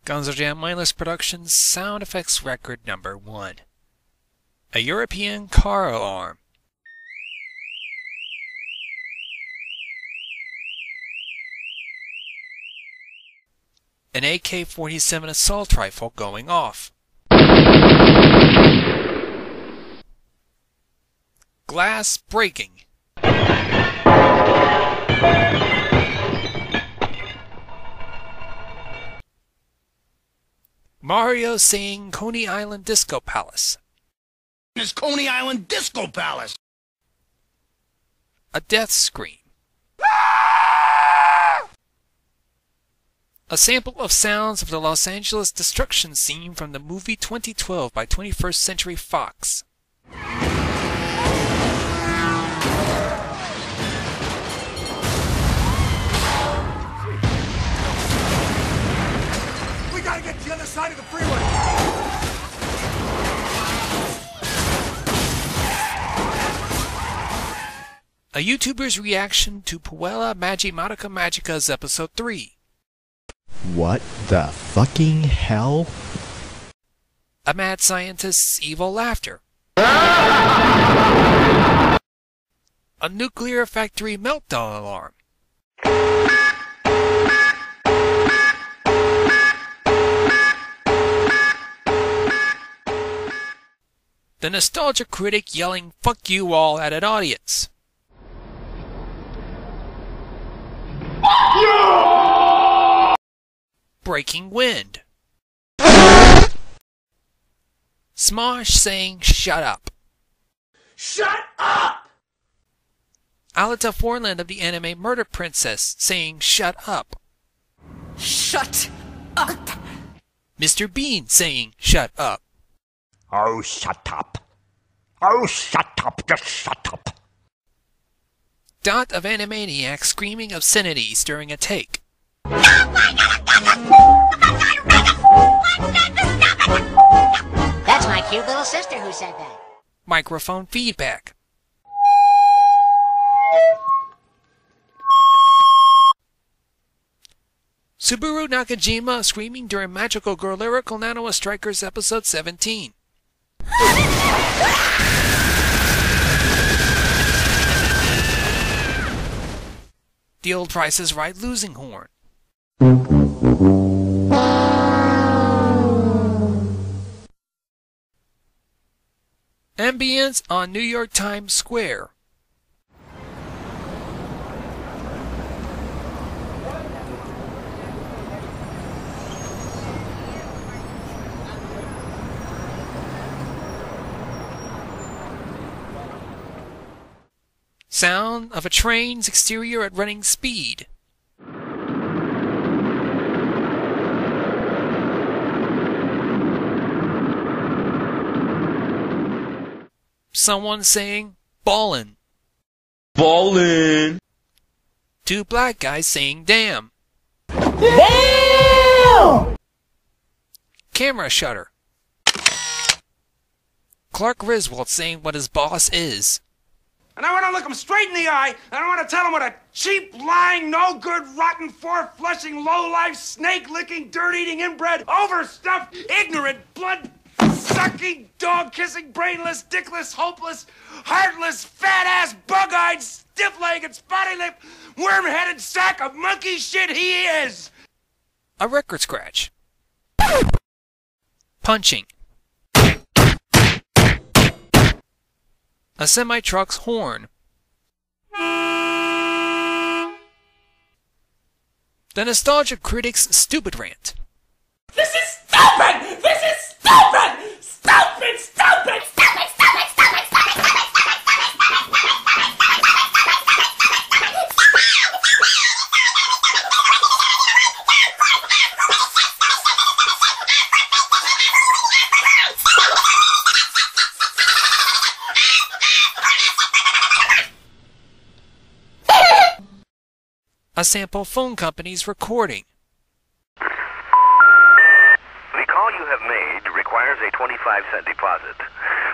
GonzoJam Mindless Productions Sound Effects Record Number 1. A European Car Alarm. An AK-47 assault rifle going off. Glass breaking. Mario saying Coney Island Disco Palace. It's Coney Island Disco Palace. A death scream. A sample of sounds of the Los Angeles destruction scene from the movie 2012 by 21st Century Fox. We gotta get to the other side of the freeway. A YouTuber's reaction to Puella Magimatica Magica's Episode 3. What the fucking hell? A mad scientist's evil laughter. A nuclear factory meltdown alarm. The nostalgia critic yelling "fuck you all" at an audience. Breaking wind. Smosh saying "shut up." Shut up! Alita Forland of the anime Murder Princess saying "shut up." Shut up! Mr. Bean saying "shut up." Oh, shut up. Oh, shut up. Just shut up. Dot of Animaniac screaming obscenities during a take. That's my cute little sister who said that. Microphone feedback. Subaru Nakajima screaming during Magical Girl Lyrical Nano Strikers Episode 17. The old Price is Right losing horn. Ambience on New York Times Square. Sound of a train's exterior at running speed. Someone saying "ballin'." Ballin'. Two black guys saying "damn." Damn! Camera shutter. Clark Griswold saying what his boss is. And I want to look him straight in the eye, and I want to tell him what a cheap, lying, no-good, rotten, four-flushing, low-life, snake-licking, dirt-eating, inbred, overstuffed, ignorant, blood-sucking, dog-kissing, brainless, dickless, hopeless, heartless, fat-ass, bug-eyed, stiff-legged, spotty-lipped, worm-headed sack of monkey shit he is! A record scratch. Punching. A semi-truck's horn. The nostalgia critic's stupid rant. This is stupid! This is stupid! Stupid, stupid, stupid, stupid, stupid, stupid, stupid, A sample phone company's recording. The call you have made requires a 25-cent deposit.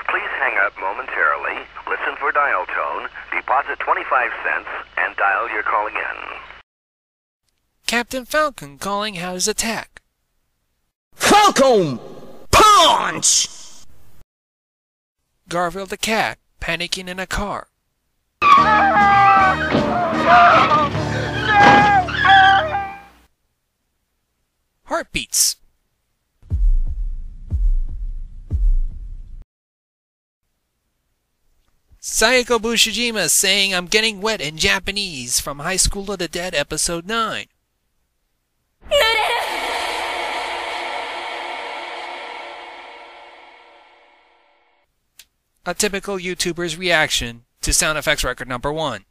Please hang up momentarily, listen for dial tone, deposit 25 cents, and dial your call again. Captain Falcon calling out his attack. Welcome! Punch! Garfield the cat panicking in a car. Heartbeats. Sayako Bushijima saying I'm getting wet in Japanese from High School of the Dead episode 9. A typical YouTuber's reaction to sound effects record number 1.